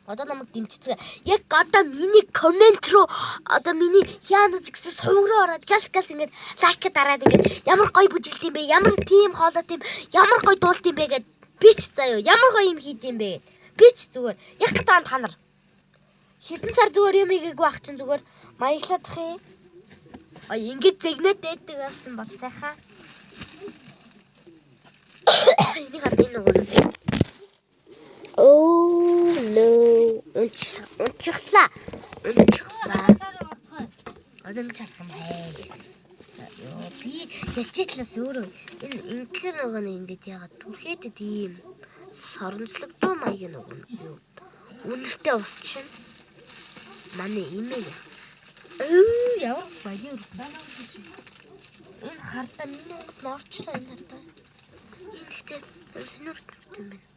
Одоо намайг дэмжицгээ. Яг одоо миний коммент руу одоо миний яанууч гэсэн сувг руу ороод гяс ингээд лайк дараад ингээд ямар гоё бүжилт юм бэ? Ямар тийм хоолой тийм ямар гоё дуулт юм бэ гэд бич заяа. Ямар гоё юм хийд юм бэ гэд. Бич зүгээр. Яг та нар. Хэдэн сар зүгээр юм ийгээг байх чинь зүгээр маяглаадах юм. Ингээд зэгнээд дээдэг болсон бол сайхан. Энийг хадын нөгөө. Oh no. Унчихлаа. Одоо чадах юм хай. Ёо би ячаатлаас өөрөө энэ инкер нөгөө ингээд ягаад түрхээд тийм соронцлогдоо маяг нөгөө юу. Үнэртэй ус чинь манай имээ. Ямар баяр байна. Энэ хартаа миний норчлоо энэ хартаа. Ихтэй сонирхолтой юм байна.